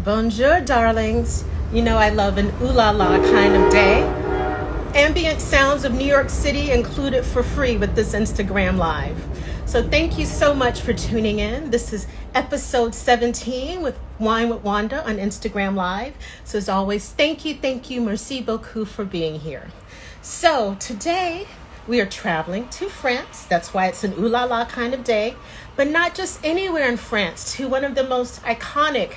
Bonjour, darlings. You know I love an ooh la la kind of day. Ambient sounds of New York City included for free with this Instagram Live. So thank you so much for tuning in. This is episode 17 with Wine with Wanda on Instagram Live. So as always, thank you, merci beaucoup for being here. So today we are traveling to France. That's why it's an ooh la la kind of day, but not just anywhere in France, to one of the most iconic,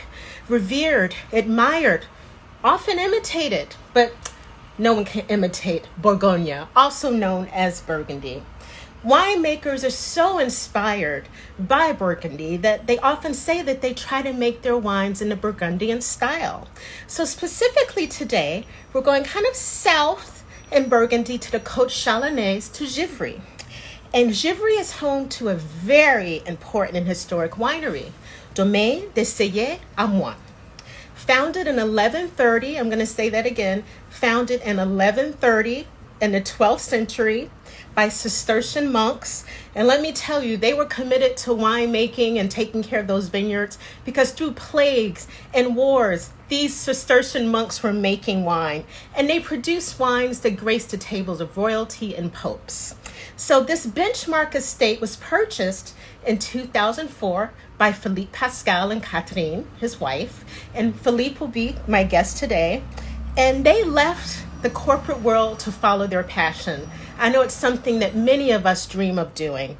revered, admired, often imitated, but no one can imitate Bourgogne, also known as Burgundy. Winemakers are so inspired by Burgundy that they often say that they try to make their wines in the Burgundian style. So specifically today, we're going kind of south in Burgundy to the Côte Chalonnaise to Givry. And Givry is home to a very important and historic winery, Domaine du Cellier aux Moines. Founded in 1130, I'm going to say that again, founded in 1130 in the 12th century by Cistercian monks. And let me tell you, they were committed to winemaking and taking care of those vineyards because through plagues and wars, these Cistercian monks were making wine, and they produced wines that graced the tables of royalty and popes. So this benchmark estate was purchased in 2004 by Philippe Pascal and Catherine, his wife, and Philippe will be my guest today. And they left the corporate world to follow their passion. I know it's something that many of us dream of doing.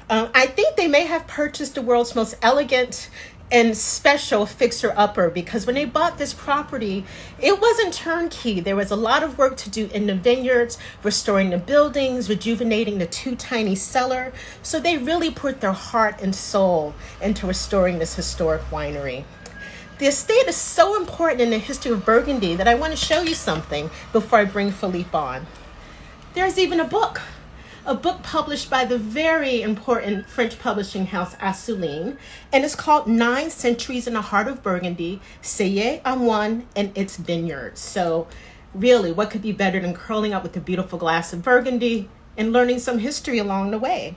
I think they may have purchased the world's most elegant and special fixer-upper, because when they bought this property, it wasn't turnkey. There was a lot of work to do in the vineyards, restoring the buildings, rejuvenating the too tiny cellar. So they really put their heart and soul into restoring this historic winery. The estate is so important in the history of Burgundy that I want to show you something before I bring Philippe on. There's even a book published by the very important French publishing house Assouline, and it's called 9 Centuries in the Heart of Burgundy, Cellier aux Moines and its Vineyards. So really, what could be better than curling up with a beautiful glass of Burgundy and learning some history along the way?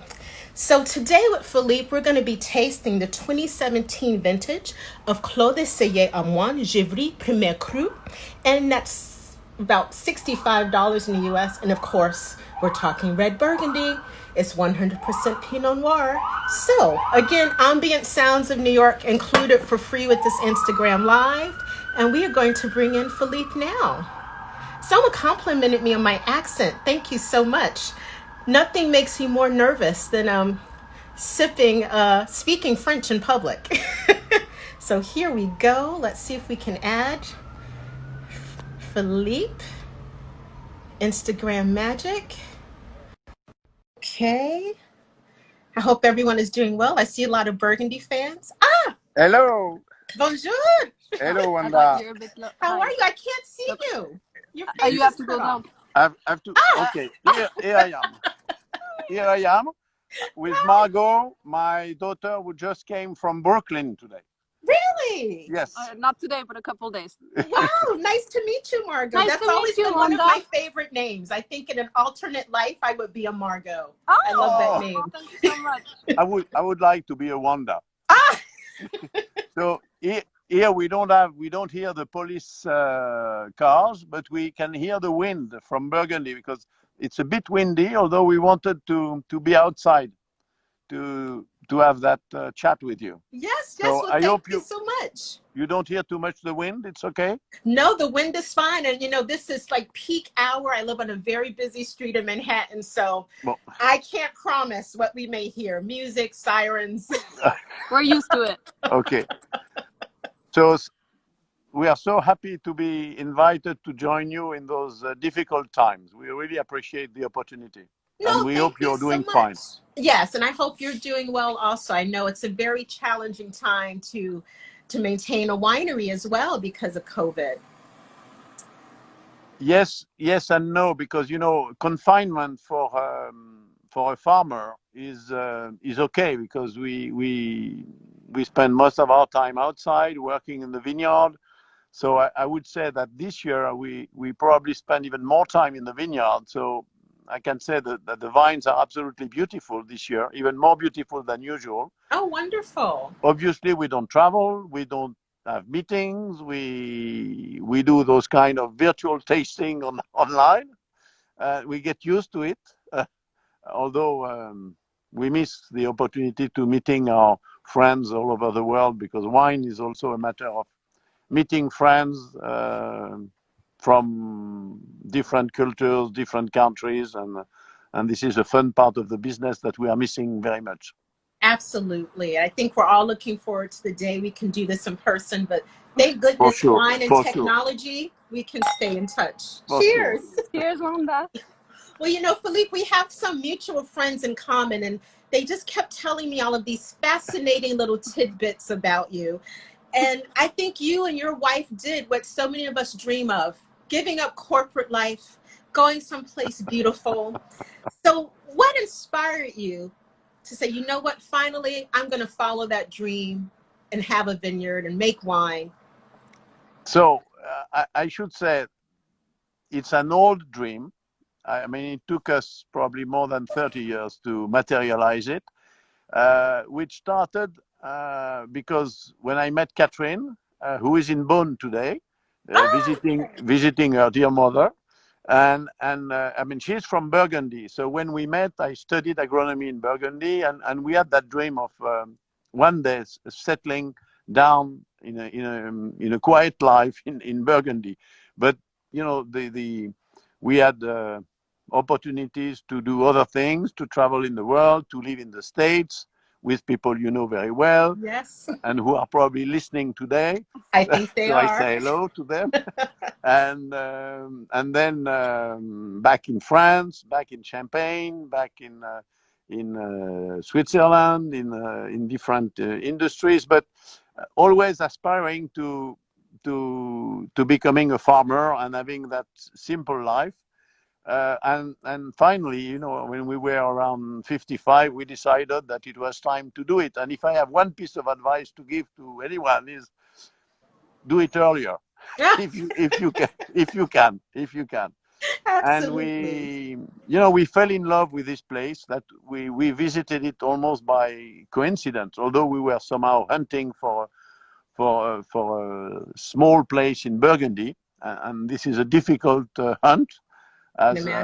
So today with Philippe, we're going to be tasting the 2017 vintage of Clos du Cellier aux Moines, Givry Premier Cru, and that's about $65 in the US. And of course, we're talking red Burgundy. It's 100% Pinot Noir. So again, ambient sounds of New York included for free with this Instagram Live. And we are going to bring in Philippe now. Someone complimented me on my accent. Thank you so much. Nothing makes me more nervous than speaking French in public. So here we go. Let's see if we can add Philippe. Instagram magic. Okay. I hope everyone is doing well. I see a lot of Burgundy fans. Ah, Hello. bonjour. Hello, Wanda. How are you? I can't see you. Your face You have is to cut go off. down. I have to. Okay, here I am. Here I am with Margot, my daughter, who just came from Brooklyn today. Really? Yes. Not today, but a couple of days. Wow, nice to meet you, Margot. Nice That's to meet always you, been one of Wanda. my favorite names. I think in an alternate life, I would be a Margot. Oh, I love that name. thank you so much. I would like to be a Wanda. Ah! So here we don't hear the police cars, but we can hear the wind from Burgundy because it's a bit windy. Although we wanted to be outside to have that chat with you. Yes, So well, I thank hope you so much. You don't hear too much the wind. It's okay. No, the wind is fine. And, this is like peak hour. I live on a very busy street in Manhattan. So I can't promise what we may hear. Music, sirens. We're used to it. Okay. So we are so happy to be invited to join you in those difficult times. We really appreciate the opportunity. No, and we hope you're doing so fine. Yes, and I hope you're doing well also. I know it's a very challenging time to maintain a winery as well because of COVID. Yes and no, because confinement for a farmer is okay, because we spend most of our time outside working in the vineyard. So I would say that this year we probably spend even more time in the vineyard. So I can say that the vines are absolutely beautiful this year, even more beautiful than usual. Oh, wonderful. Obviously, we don't travel. We don't have meetings. We do those kind of virtual tasting online. We get used to it, although we miss the opportunity to meeting our friends all over the world, because wine is also a matter of meeting friends from different cultures, different countries, and this is a fun part of the business that we are missing very much. Absolutely. I think we're all looking forward to the day we can do this in person, but thank For goodness sure, wine and for sure, technology, we can stay in touch. for sure. Cheers. Here's Wanda. Well, Philippe, we have some mutual friends in common, and they just kept telling me all of these fascinating little tidbits about you. And I think you and your wife did what so many of us dream of, giving up corporate life, going someplace beautiful. So what inspired you to say, you know what, finally, I'm going to follow that dream and have a vineyard and make wine? So I should say it's an old dream. I mean, it took us probably more than 30 years to materialize it, which started because when I met Catherine, who is in Beaune today, visiting her dear mother, and I mean, she's from Burgundy. So when we met, I studied agronomy in Burgundy, and we had that dream of one day settling down in a quiet life in Burgundy. But we had opportunities to do other things, to travel in the world, to live in the States with people you know very well. Yes. And who are probably listening today. I think they so are. I say hello to them. and then back in France, back in Champagne, back in Switzerland, in different industries, but always aspiring to becoming a farmer and having that simple life. And finally, when we were around 55, we decided that it was time to do it. And if I have one piece of advice to give to anyone, is do it earlier, if you can. Absolutely. And we fell in love with this place. That we visited it almost by coincidence, although we were somehow hunting for a small place in Burgundy, and this is a difficult hunt. As there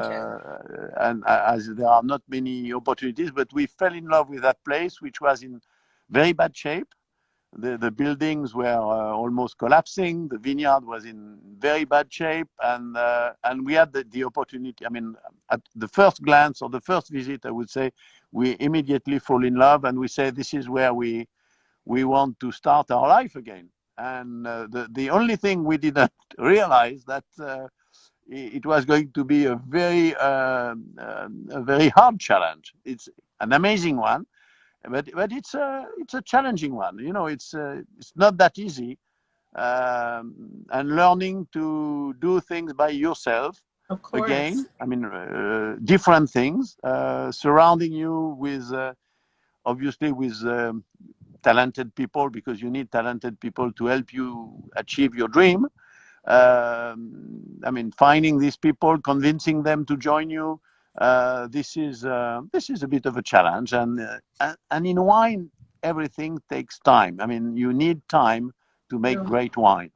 are not many opportunities, but we fell in love with that place, which was in very bad shape. The buildings were almost collapsing. The vineyard was in very bad shape, and we had the opportunity. I mean, at the first glance or the first visit, I would say, we immediately fall in love, and we say this is where we want to start our life again. And the only thing we didn't realize that it was going to be a very hard challenge. It's an amazing one, but it's a challenging one. It's not that easy, and learning to do things by yourself. Of course. Again, I mean, different things, surrounding you with obviously with talented people, because you need talented people to help you achieve your dream. I mean, finding these people, convincing them to join you, this is a bit of a challenge. And in wine, everything takes time. I mean, you need time to make great wine.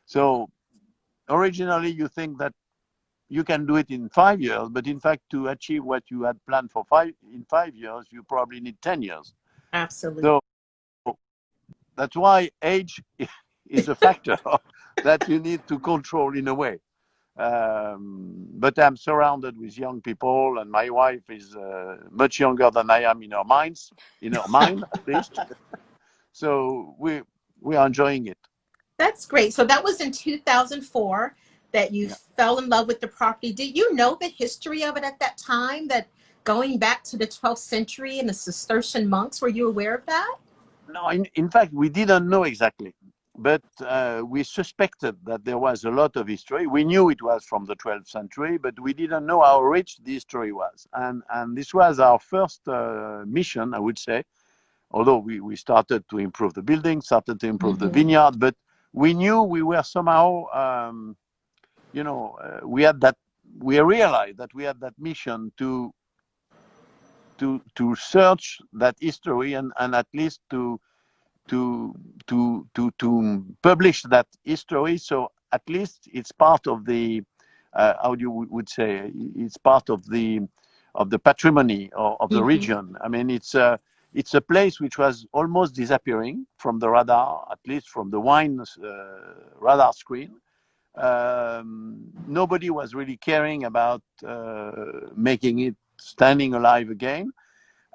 So originally, you think that you can do it in 5 years, but in fact, to achieve what you had planned in 5 years, you probably need 10 years. Absolutely. So that's why age is a factor that you need to control in a way. But I'm surrounded with young people, and my wife is much younger than I am in her mind at least. So we are enjoying it. That's great. So that was in 2004 that you fell in love with the property. Did you know the history of it at that time, that going back to the 12th century and the Cistercian monks? Were you aware of that? No, in fact, we didn't know exactly. But we suspected that there was a lot of history. We knew it was from the 12th century, but we didn't know how rich the history was. And this was our first mission, I would say, although we started to improve the building, started to improve the vineyard, but we knew we were somehow, we realized that we had that mission to search that history and at least to to to publish that history. So at least it's part of the how you would say, it's part of the patrimony of the Mm-hmm. region. I mean, it's a place which was almost disappearing from the radar, at least from the wine radar screen. Nobody was really caring about making it standing alive again.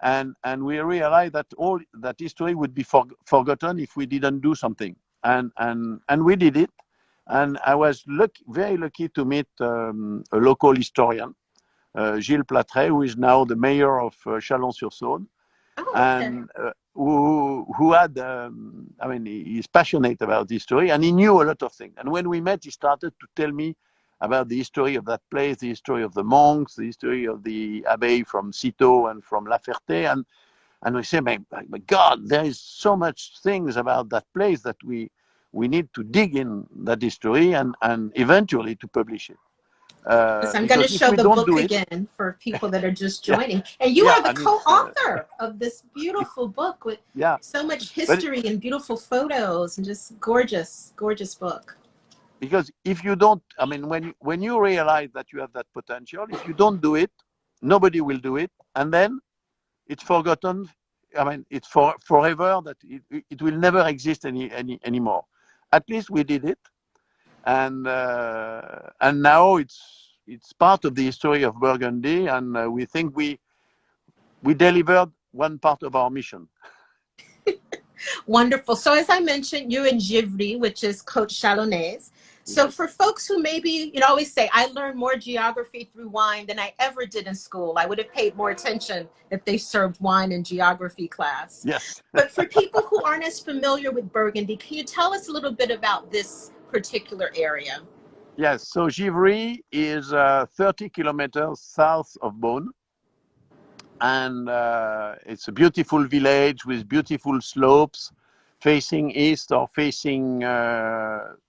And we realized that all that history would be forgotten if we didn't do something. And we did it. And I was very lucky to meet a local historian, Gilles Platret, who is now the mayor of Chalon-sur-Saône, Oh, okay. and who had, I mean, he's passionate about history, and he knew a lot of things. And when we met, he started to tell me about the history of that place, the history of the monks, the history of the abbey from Citeaux and from La Ferté. And we say, my God, there is so much things about that place that we need to dig in that history and eventually to publish it. Yes, I'm going to Because if show we the don't book do it, again for people that are just yeah, joining. And you yeah, are the and it's, co-author of this beautiful book with yeah, so much but history and beautiful photos and just gorgeous, gorgeous book. because if you don't, I mean, when you realize that you have that potential, if you don't do it, nobody will do it, and then it's forgotten. I mean, it's forever that it will never exist anymore. At least we did it, and now it's part of the history of Burgundy, and we think we delivered one part of our mission. Wonderful. So as I mentioned, you're in Givry, which is Côte Chalonnaise. So Yes. for folks who maybe, you know, always say, I learned more geography through wine than I ever did in school. I would have paid more attention if they served wine in geography class. Yes. But for people who aren't as familiar with Burgundy, can you tell us a little bit about this particular area? Yes. So Givry is 30 kilometers south of Beaune, and it's a beautiful village with beautiful slopes, facing east or facing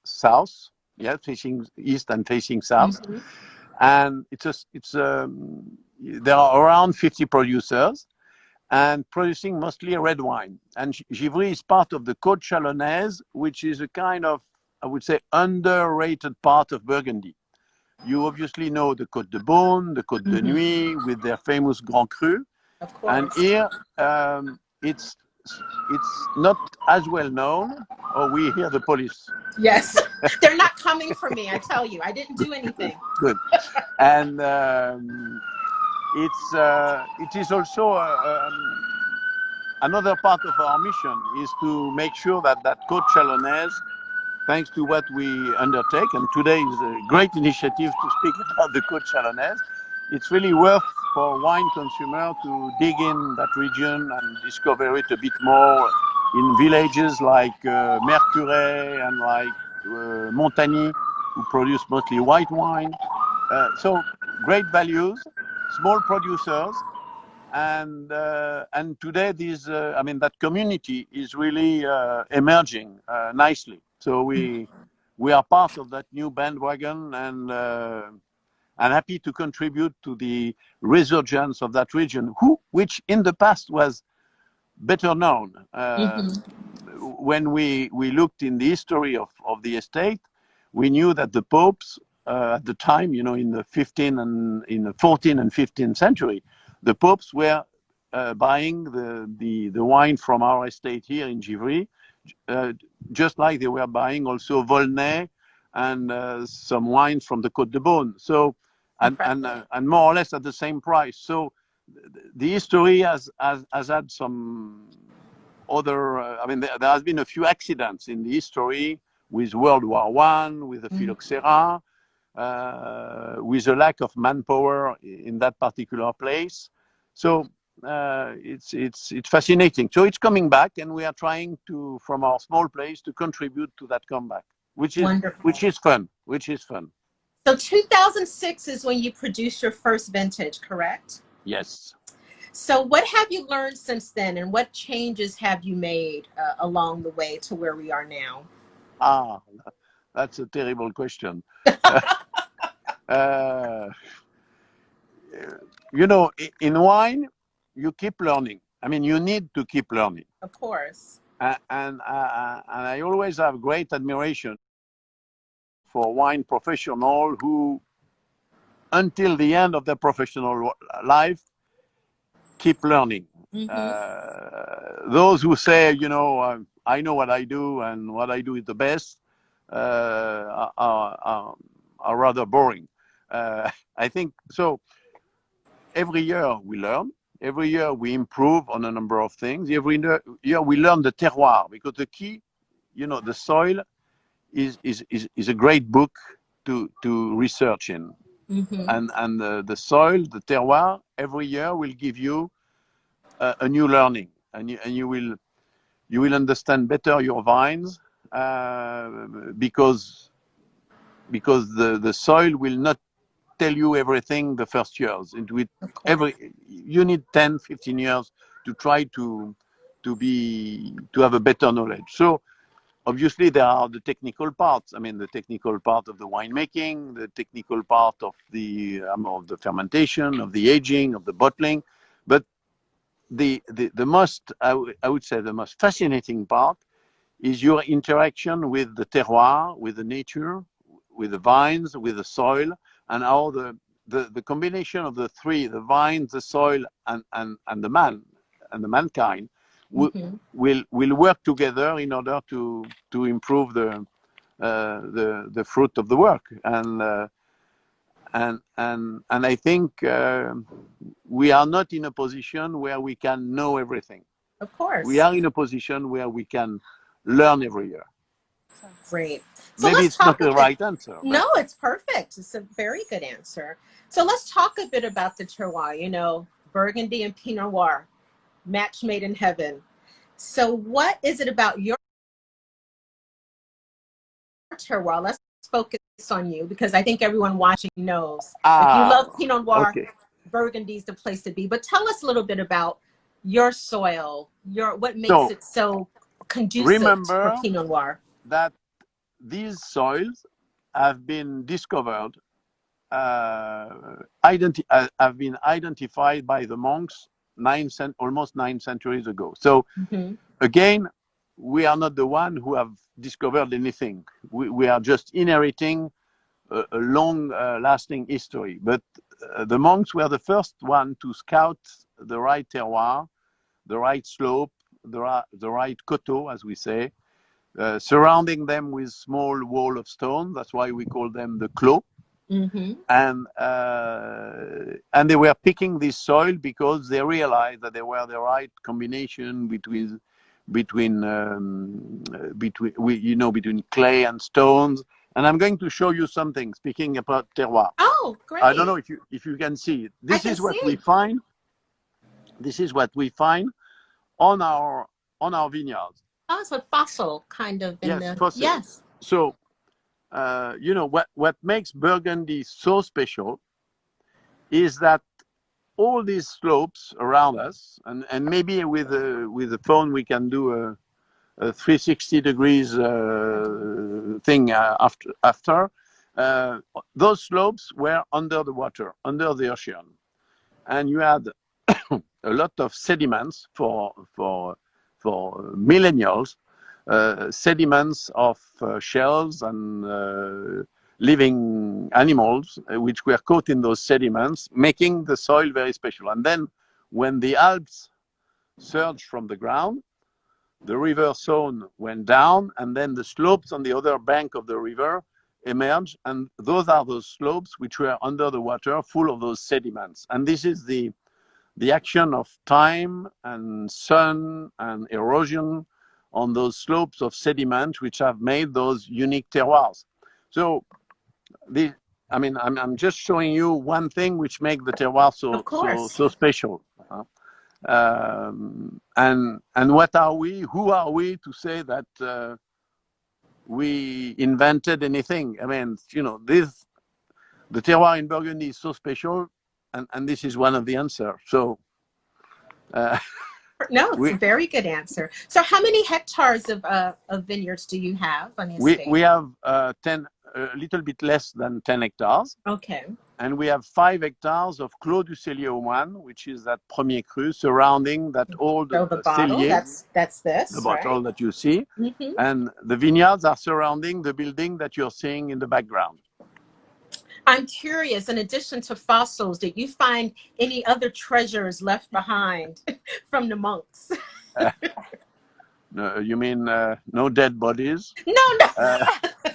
south. Yeah, facing east and facing south. Mm-hmm. And there are around 50 producers and producing mostly red wine. And Givry is part of the Côte Chalonnaise, which is a kind of, I would say, underrated part of Burgundy. You obviously know the Côte de Beaune, the Côte de Mm-hmm. Nuit with their famous Grand Cru. Of And course. here, it's not as well known. Oh, we hear the police. Yes. They're not coming for me, I tell you. I didn't do anything. Good. And it is also another part of our mission is to make sure that Côte Chalonnaise, thanks to what we undertake, and today is a great initiative to speak about the Côte Chalonnaise, it's really worth for wine consumer to dig in that region and discover it a bit more in villages like Mercurey and like Montagny, who produce mostly white wine. So great values, small producers, and today I mean, that community is really emerging nicely. So we are part of that new bandwagon, and I'm happy to contribute to the resurgence of that region, which in the past was better known. Mm-hmm. When we looked in the history of the estate, we knew that the popes at the time, you know, in the 14th and 15th century, the popes were buying the wine from our estate here in Givry, just like they were buying also Volnay and some wine from the Côte de Beaune. So, and more or less at the same price. So, the history has had some other. I mean, there has been a few accidents in the history with World War One, with the phylloxera, with a lack of manpower in that particular place. So it's fascinating. So it's coming back, and we are trying to, from our small place, to contribute to that comeback, which is Wonderful. fun. Which is fun. So 2006 is when you produced your first vintage, correct? Yes. So what have you learned since then, and what changes have you made along the way to where we are now? Ah, that's a terrible question. uh, you know, in wine, you keep learning. I mean, you need to keep learning. Of course. And I always have great admiration for wine professionals who, until the end of their professional life, keep learning. Those who say, you know, I know what I do and what I do is the best, are rather boring. I think so. Every year we learn. Every year we improve on a number of things. Every year we learn the terroir, because the key, you know, the soil is a great book to research in. And the soil, the terroir, every year will give you a new learning, and you will understand better your vines, because the soil will not tell you everything the first years. You need 10, 15 years to try to have a better knowledge. So obviously there are the technical parts. I mean, the technical part of the winemaking, the technical part of the fermentation, of the aging, of the bottling, but the most, I would say, the most fascinating part is your interaction with the terroir, with the nature, with the vines, with the soil, and how the combination of the three, the vines, the soil, and the man, and the mankind, will work together in order to improve the fruit of the work. And I think we are not in a position where we can know everything. Of course. We are in a position where we can learn every year. Great. So maybe it's not the right answer. No, it's perfect. It's a very good answer. So let's talk a bit about the terroir. You know, Burgundy and Pinot Noir, match made in heaven. So what is it about your terroir? Let's focus on you, because I think everyone watching knows. If you love Pinot Noir, okay, Burgundy's the place to be. But tell us a little bit about your soil, what makes it so conducive for Pinot Noir. That these soils have been discovered, have been identified by the monks almost 9 centuries ago. So again, we are not the one who have discovered anything. We are just inheriting a long-lasting history. But the monks were the first one to scout the right terroir, the right slope, the right coteau, as we say, surrounding them with small wall of stone. That's why we call them the clos. And they were picking this soil because they realized that they were the right combination between clay and stones. And I'm going to show you something, speaking about terroir. Oh, great. I don't know if you can see it. This is what we find. This is what we find on our vineyards. Oh, it's a fossil kind of. Fossil. Yes. So, you know, what makes Burgundy so special is that all these slopes around us, and maybe with the phone we can do a 360 degrees thing after. Those slopes were under the water, under the ocean, and you had a lot of sediments for millennials, sediments of shells and living animals, which were caught in those sediments, making the soil very special. And then when the Alps surged from the ground, the river Saône went down, and then the slopes on the other bank of the river emerged, and those are those slopes which were under the water, full of those sediments. And this is the action of time and sun and erosion on those slopes of sediment, which have made those unique terroirs. So, I'm just showing you one thing which makes the terroir so special. And what are we? Who are we to say that we invented anything? I mean, you know, the terroir in Burgundy is so special, and this is one of the answers. So, no, it's a very good answer. So, how many hectares of vineyards do you have on the estate? We have 10, a little bit less than 10 hectares. Okay. and we have 5 hectares of Clos du Cellier aux Moines, which is that Premier Cru surrounding that old So the bottle, cellier, that's the this, right? bottle that you see. Mm-hmm. And the vineyards are surrounding the building that you're seeing in the background. I'm curious, in addition to fossils, did you find any other treasures left behind from the monks? No, you mean no dead bodies? No,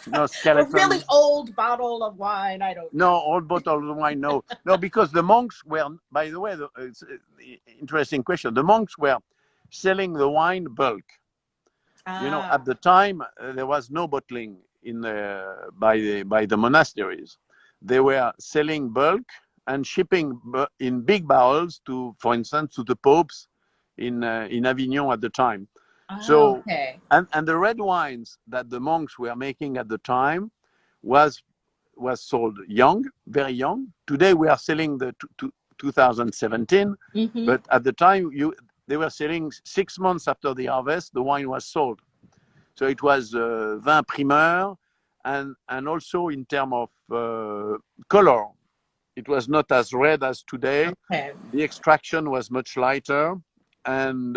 No a skeletons? really old bottle of wine, I don't know. No, old bottle of wine, no. No, because the monks were, by the way, it's an interesting question. The monks were selling the wine bulk. You know, at the time, there was no bottling by the monasteries. They were selling bulk and shipping in big barrels to, for instance, to the popes in Avignon at the time. So, okay. and the red wines that the monks were making at the time was sold young, very young. Today we are selling the 2017, Mm-hmm. but at the time they were selling 6 months after the harvest. The wine was sold, so it was vin primeur, and also in terms of color, it was not as red as today. Okay. The extraction was much lighter, and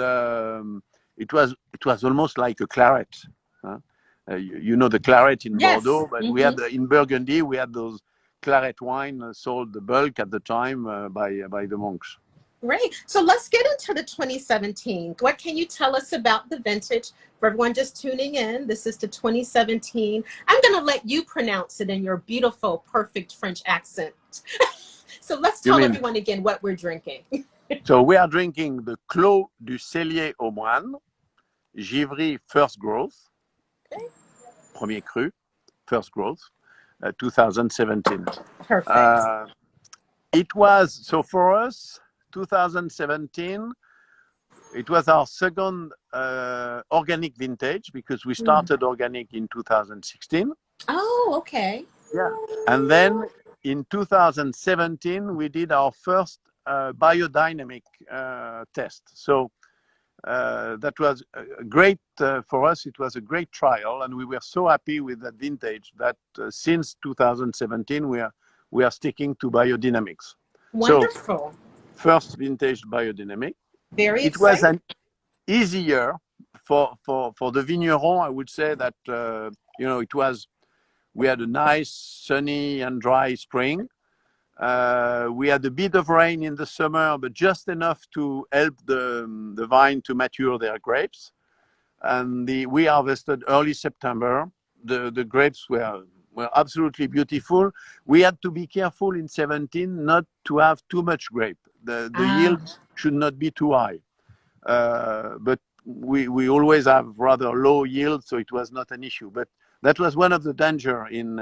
it was almost like a claret. You know the claret in Yes. Bordeaux, but Mm-hmm. we had in Burgundy, we had those claret wine sold the bulk at the time by the monks. Great. So let's get into the 2017. What can you tell us about the vintage? For everyone just tuning in, this is the 2017. I'm going to let you pronounce it in your beautiful, perfect French accent. So let's tell everyone again what we're drinking. So we are drinking the Clos du Cellier aux Moines, Givry First Growth, Okay. Premier Cru, First Growth, 2017. Perfect. It was, so for us, 2017, it was our second organic vintage because we started organic in 2016. Oh, okay. Yeah. And then in 2017, we did our first biodynamic test. So that was great for us. It was a great trial, and we were so happy with that vintage that since 2017, we are sticking to biodynamics. Wonderful. So, first vintage biodynamic. Very It was exciting. an easy year for the vigneron. I would say that we had a nice sunny and dry spring. We had a bit of rain in the summer, but just enough to help the vine to mature their grapes. And we harvested early September. The grapes were absolutely beautiful. We had to be careful in 17 not to have too much grape. The yield should not be too high. But we always have rather low yield, so it was not an issue. But that was one of the danger in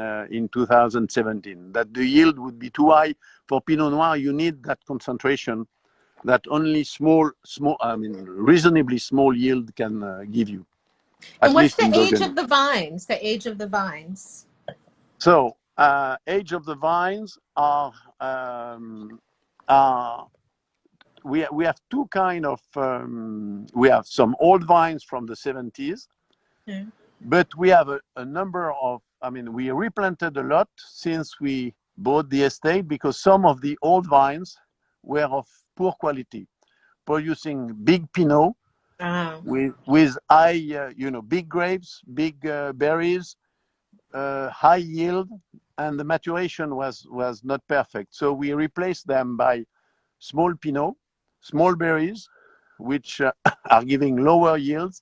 2017, that the yield would be too high. For Pinot Noir, you need that concentration that only reasonably small yield can give you. And what's the age of the vines? The age of the vines? So, age of the vines are we have two kind of we have some old vines from the 70s. But we have a number of, we replanted a lot since we bought the estate because some of the old vines were of poor quality, producing big Pinot with high, big grapes, big berries, high yield, and the maturation was not perfect. So we replaced them by small Pinot, small berries, which are giving lower yields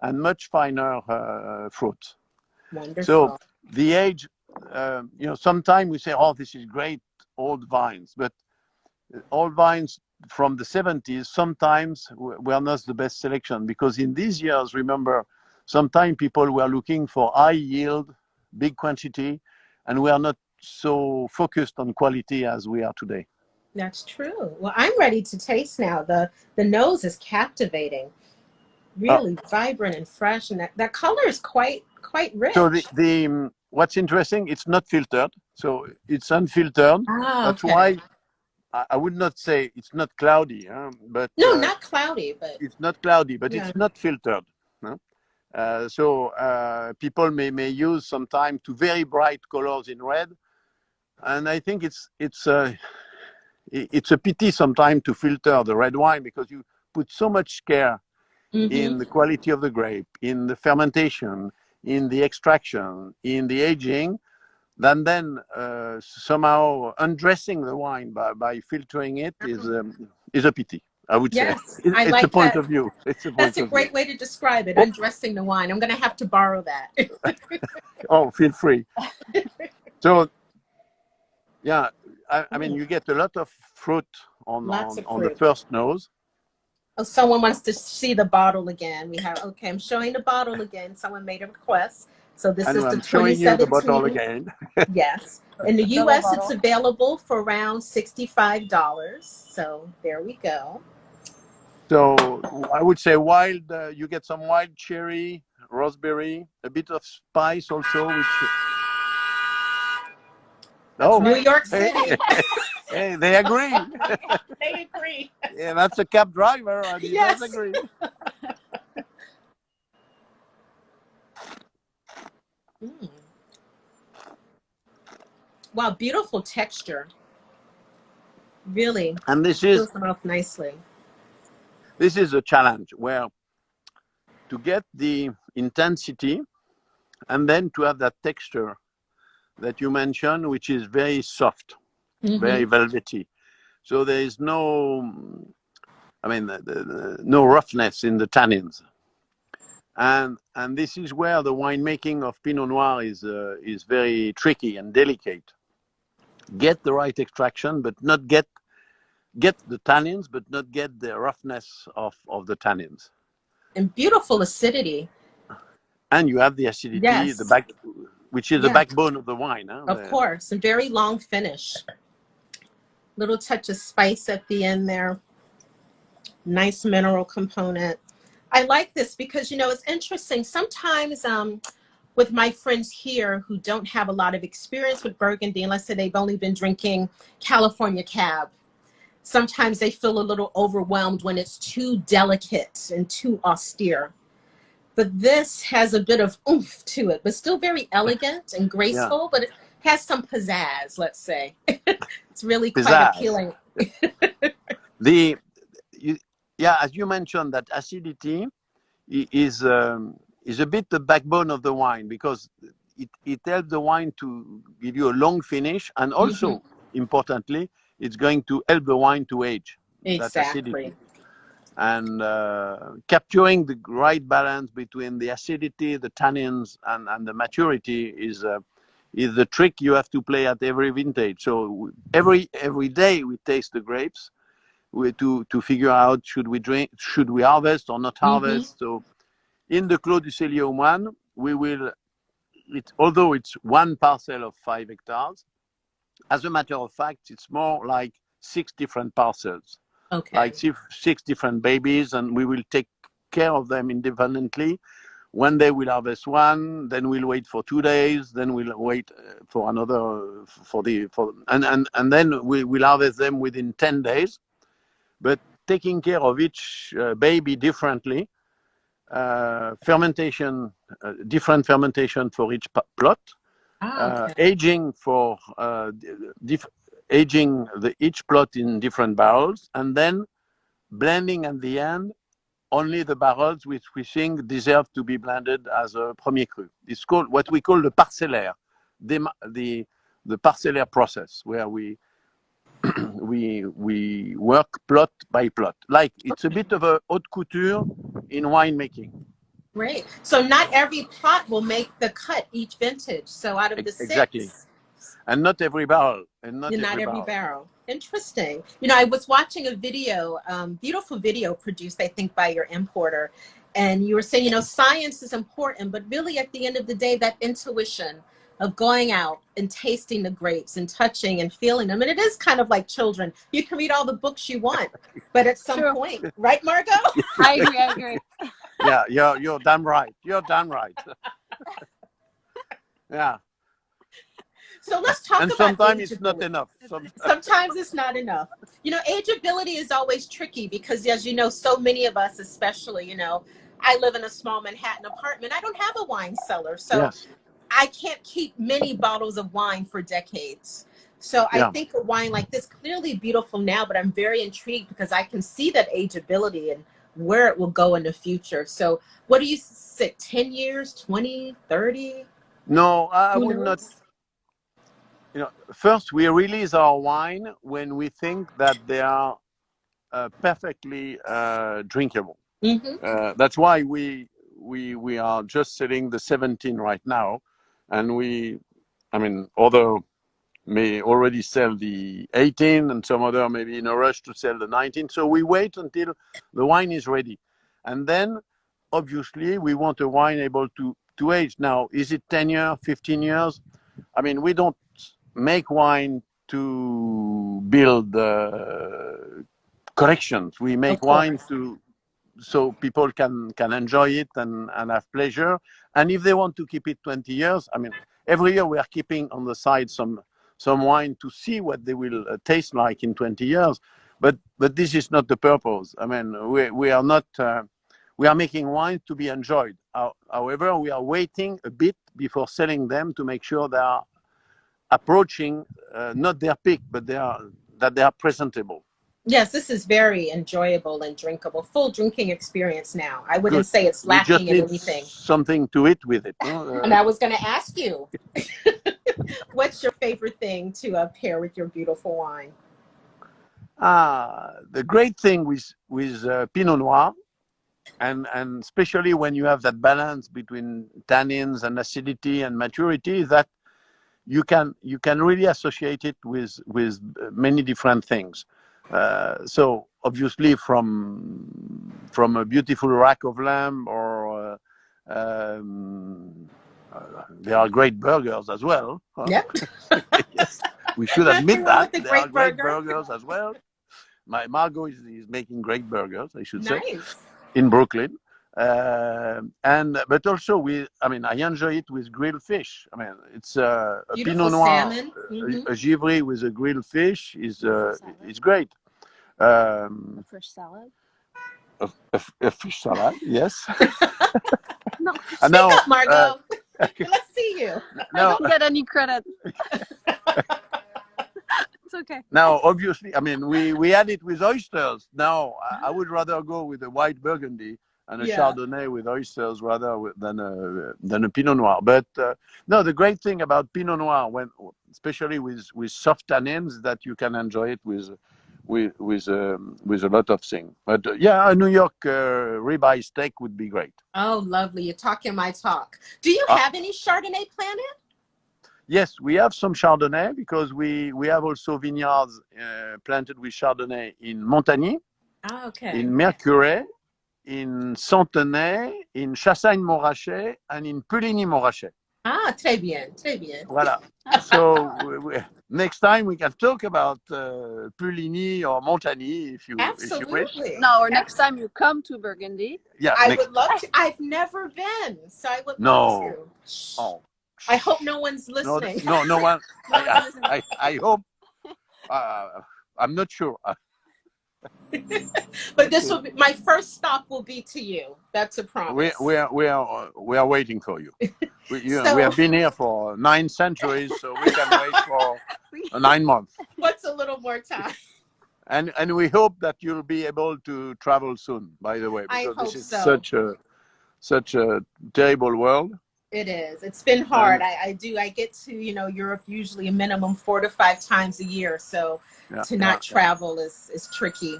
and much finer fruit. Wonderful. So the age, sometimes we say, oh, this is great, old vines, but old vines from the 70s sometimes were not the best selection because in these years, remember, sometimes people were looking for high yield, big quantity, and we are not so focused on quality as we are today. That's true. Well, I'm ready to taste now. The nose is captivating. Really vibrant and fresh, and that color is quite rich. So the what's interesting, it's not filtered, so it's unfiltered. That's why I would not say it's not cloudy, but no, not cloudy, but it's not cloudy, but it's not filtered. So people may use sometimes to very bright colors in red. And I think it's a pity sometimes to filter the red wine because you put so much care in the quality of the grape, in the fermentation, in the extraction, in the aging, than then somehow undressing the wine by filtering it is a pity, I would say. Yes, I It's a like point that. of view. It's a That's point a of view. great way to describe it, Oh, undressing the wine. I'm going to have to borrow that. oh, feel free. So, yeah, I mean, you get a lot of fruit Lots of on the fruit. first nose. Oh, someone wants to see the bottle again. We have, okay, I'm showing the bottle again. Someone made a request. So this And is the I'm showing you the bottle 2017. again. Yes. In the Double US, it's bottle. available for around $65. So there we go. So I would say wild, you get some wild cherry, raspberry, a bit of spice also, which, That's oh, New right. York hey, City. hey, they agree. They agree. Yeah, that's a cab driver, and he does Yes. agree. Mm. Wow, beautiful texture. Really And fills the mouth nicely. this is a challenge where to get the intensity and then to have that texture that you mentioned, which is very soft, very velvety. So there is no, I mean, no roughness in the tannins. And this is where the winemaking of Pinot Noir is very tricky and delicate. Get the right extraction, but not get the tannins, but not get the roughness of the tannins. And beautiful acidity. And you have the acidity, Yes. which is the Yeah, backbone of the wine. Huh? of course. A very long finish. Little touch of spice at the end there. Nice mineral component. I like this because, you know, it's interesting. Sometimes with my friends here who don't have a lot of experience with Burgundy, and let's say they've only been drinking California Cab, sometimes they feel a little overwhelmed when it's too delicate and too austere. But this has a bit of oomph to it, but still very elegant and Yeah, graceful, but it has some pizzazz, let's say. It's really quite pizzazz. appealing. The you, yeah, as you mentioned, that acidity is a bit the backbone of the wine because it helps the wine to give you a long finish, and also importantly, it's going to help the wine to age. That Exactly. acidity and capturing the right balance between the acidity, the tannins, and the maturity is the trick you have to play at every vintage. So every day we taste the grapes to figure out should we harvest or not harvest. So in the Clos du Cellier aux Moines, we will, although it's one parcel of 5 hectares, as a matter of fact, it's more like 6 different parcels, Okay. like 6 different babies, and we will take care of them independently. One day we'll harvest one, then we'll wait for 2 days, then we'll wait for another and then we'll harvest them within 10 days. But taking care of each baby differently, fermentation, different fermentation for each plot, Okay. aging for aging each plot in different barrels, and then blending at the end only the barrels which we think deserve to be blended as a Premier Cru. It's called what we call the parcellaire, the parcellaire process, where we work plot by plot. Like it's a bit of a haute couture in winemaking. Great. So not every plot will make the cut each vintage. So out of the Exactly. six, And not every barrel. And not not every every barrel. barrel. Interesting. You know, I was watching a video, beautiful video produced, I think, by your importer. And you were saying, you know, science is important, but really at the end of the day, that intuition of going out and tasting the grapes and touching and feeling them. And it is kind of like children. You can read all the books you want, but at some True. point, right, Margot? I agree. I agree. Yeah, you're damn right. You're damn right. Yeah. So let's talk And about sometimes it's not ageability. enough. Sometimes it's not enough. You know, ageability is always tricky because, as you know, so many of us, especially, you know, I live in a small Manhattan apartment. I don't have a wine cellar. So Yes. I can't keep many bottles of wine for decades. So I Yeah. think a wine like this, clearly beautiful now, but I'm very intrigued because I can see that ageability and where it will go in the future. So what do you say, 10 years, 20, 30? No, I Who would not. knows? First, we release our wine when we think that they are perfectly drinkable. Mm-hmm. That's why we are just selling the 17 right now, and other may already sell the 18, and some other maybe in a rush to sell the 19. So we wait until the wine is ready, and then obviously we want a wine able to age. Now, is it 10 years, 15 years? We don't make wine to build collections. We Of make wine course. so people can enjoy it and have pleasure. And if they want to keep it 20 years, every year we are keeping on the side some wine to see what they will taste like in 20 years. But this is not the purpose. We are not. We are making wine to be enjoyed. However, we are waiting a bit before selling them to make sure they are approaching not their peak, but that they are presentable. Yes, this is very enjoyable and drinkable. Full drinking experience now. I wouldn't Good. say it's We just lacking in need anything. something to eat with it. No? And I was going to ask you, what's your favorite thing to pair with your beautiful wine? The great thing with Pinot Noir, and especially when you have that balance between tannins and acidity and maturity, is that you can really associate it with many different things. So obviously from a beautiful rack of lamb, or there are great burgers as well. Huh? Yep. Yes, we should Nothing admit wrong that with the there are great great burger. burgers as well. My Margot is making great burgers, I should say, Nice. in Brooklyn. But also I enjoy it with grilled fish. It's a Beautiful Pinot Noir, salmon. Mm-hmm. a Givry with a grilled fish is great. A fish salad. A fish salad, yes. No, And Speak now, up, Margot. Let's see you. I now, don't get any credit. It's okay. now, obviously, we had it with oysters. Now, I would rather go with a white Burgundy and a Yeah. Chardonnay with oysters than a Pinot Noir. But no, the great thing about Pinot Noir, especially with soft tannins, that you can enjoy it with a lot of things. But yeah, a New York ribeye steak would be great. Oh, lovely. You're talking my talk. Do you Uh, have any Chardonnay planted? yes, we have some Chardonnay because we have also vineyards planted with Chardonnay in Montagny, Oh, okay. in Mercurey, in Centenay, in Chassagne-Montrachet, and in Puligny-Montrachet. Ah, très bien, très bien. Voilà. So next time we can talk about Puligny or Montagny if you wish. Absolutely. No, or next time you come to Burgundy. Yeah. I would love to. I've never been, so I would love No. to. Shh. Oh. I hope no one's No, listening. no one. No one is- I hope. I'm not sure. But this will be my first stop. Will be to you. That's a promise. We are waiting for you. We So- have been here for 9 centuries, so we can wait for 9 months. What's a little more time? And we hope that you'll be able to travel soon. By the way, I because hope this is so. such a terrible world. It is. It's been hard. I get to Europe usually a minimum 4 to 5 times a year. So to not travel is tricky.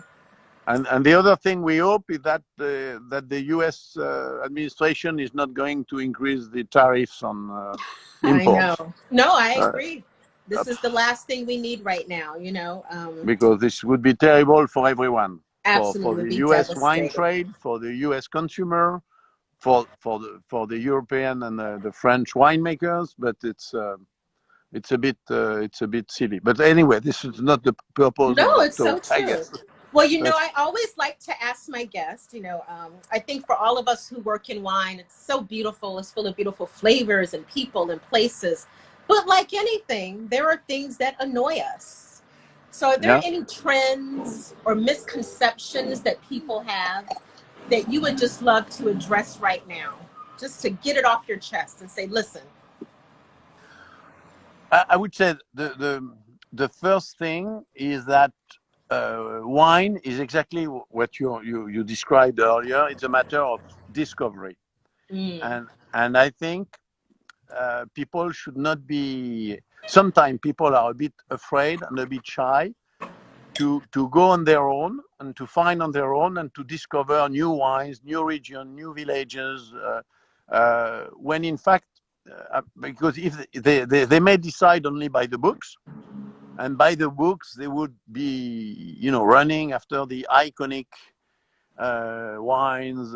And the other thing we hope is that the U.S. Administration is not going to increase the tariffs on imports. I know. No, I agree. This is the last thing we need right now. Because this would be terrible for everyone. Absolutely, for the be U.S. wine devastating. trade, for the U.S. consumer, for the European and the French winemakers. But it's a bit silly. But anyway, this is not the purpose No, of the it's so talk, I true. guess. Well, I always like to ask my guests, I think for all of us who work in wine, it's so beautiful. It's full of beautiful flavors and people and places. But like anything, there are things that annoy us. So are there any trends or misconceptions that people have that you would just love to address right now? Just to get it off your chest and say, listen. I would say the the first thing is that wine is exactly what you described earlier. It's a matter of discovery, and I think people should not be. Sometimes people are a bit afraid and a bit shy to go on their own and to find on their own and to discover new wines, new regions, new villages. When in fact, because if they may decide only by the books, and by the books they would be, running after the iconic wines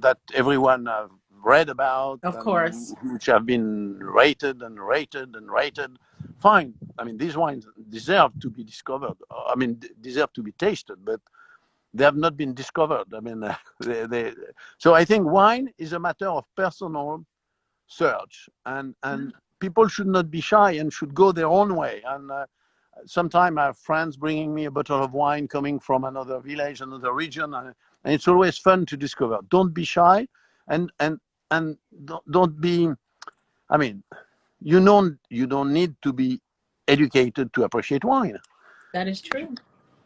that everyone have read about, of course, which have been rated and rated and rated. Fine. I mean, these wines deserve to be discovered. I mean, deserve to be tasted, but they have not been discovered. I mean, so I think wine is a matter of personal search, and people should not be shy and should go their own way. And sometimes I have friends bringing me a bottle of wine coming from another village, another region, and it's always fun to discover. Don't be shy, and don't be. I mean, you don't need to be educated to appreciate wine. that is true.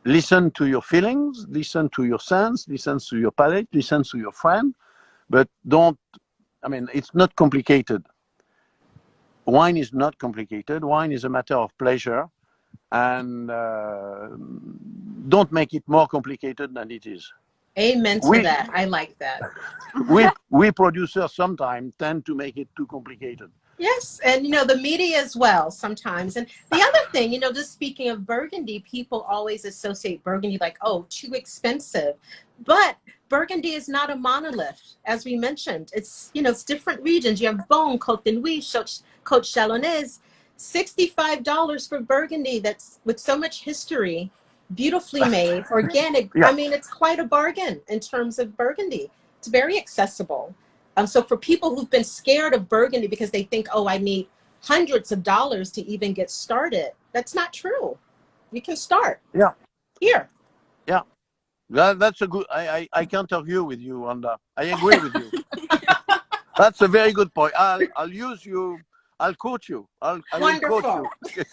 Listen to your feelings, listen to your sense, listen to your palate, listen to your friend, but don't. I mean, it's not complicated. Wine is not complicated. Wine is a matter of pleasure, and don't make it more complicated than it is. Amen to that. I like that. We producers sometimes tend to make it too complicated. Yes, and the media as well sometimes. And the other thing, just speaking of Burgundy, people always associate Burgundy like, oh, too expensive. But Burgundy is not a monolith, as we mentioned. It's, it's different regions. You have Beaune, Côte d'Ivoire, Côte Chalonnaise. $65 for Burgundy that's with so much history, beautifully made, organic. Yeah. I mean, it's quite a bargain in terms of Burgundy. It's very accessible. So for people who've been scared of Burgundy because they think, oh, I need hundreds of dollars to even get started, that's not true. You can start. Yeah. Here. Yeah. That's a good, I can't argue with you, Wanda. I agree with you. That's a very good point. I'll use you. I'll quote you. I will quote you.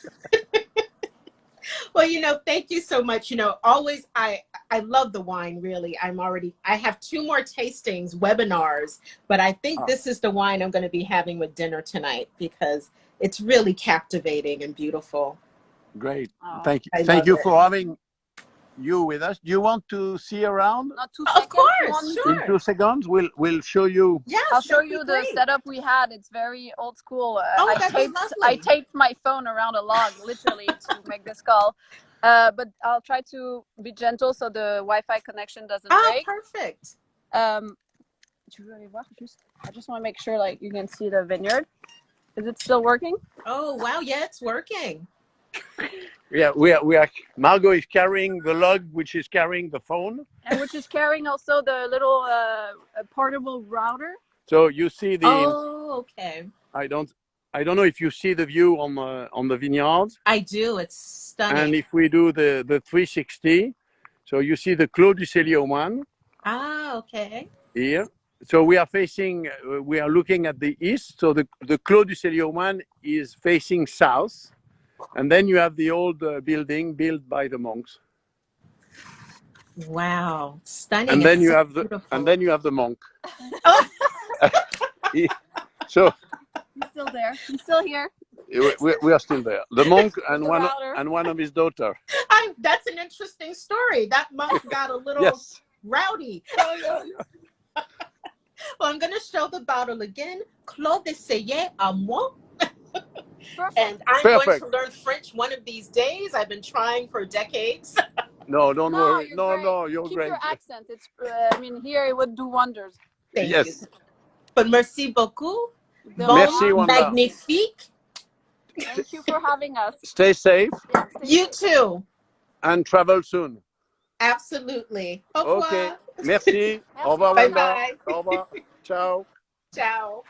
Well, thank you so much. Always, I love the wine, really. I have 2 more tastings, webinars, but I think this is the wine I'm going to be having with dinner tonight because it's really captivating and beautiful. Great. Oh, Thank you. Thank you for having you with us. Do you want to see around? Not 2 Of seconds. course, sure. In 2 seconds, we'll show you. Yes, I'll show you the setup we had. It's very old school. I taped my phone around a log, literally, to make this call. But I'll try to be gentle so the Wi-Fi connection doesn't break. Perfect. I just want to make sure you can see the vineyard. Is it still working? Oh, wow. Yeah, it's working. Yeah, we are. Margot is carrying the log, which is carrying the phone, and which is carrying also the little portable router. So you see the. Oh, okay. I don't know if you see the view on the vineyards. I do. It's stunning. And if we do the 360, so you see the Clos du Cellier aux Moines. Okay. Here. So we are looking at the east. So the Clos du Cellier aux Moines is facing south. And then you have the old building built by the monks. Wow, stunning! And then you have the monk. Oh. So he's still there. He's still here. We are still there. The monk and one of his daughter. That's an interesting story. That monk got a little rowdy. Yeah. Well, I'm going to show the bottle again. Clos du Cellier aux Moines. Perfect. And I'm going to learn French one of these days. I've been trying for decades. No, don't worry. No, you're Keep great. Your accent. It's. Here it would do wonders. Thank you. But merci beaucoup. Merci, Wanda. Magnifique. Thank you for having us. Stay safe. Yeah, you too. And travel soon. Absolutely. Okay. Merci. Au revoir, Wanda. Au revoir. Ciao. Ciao.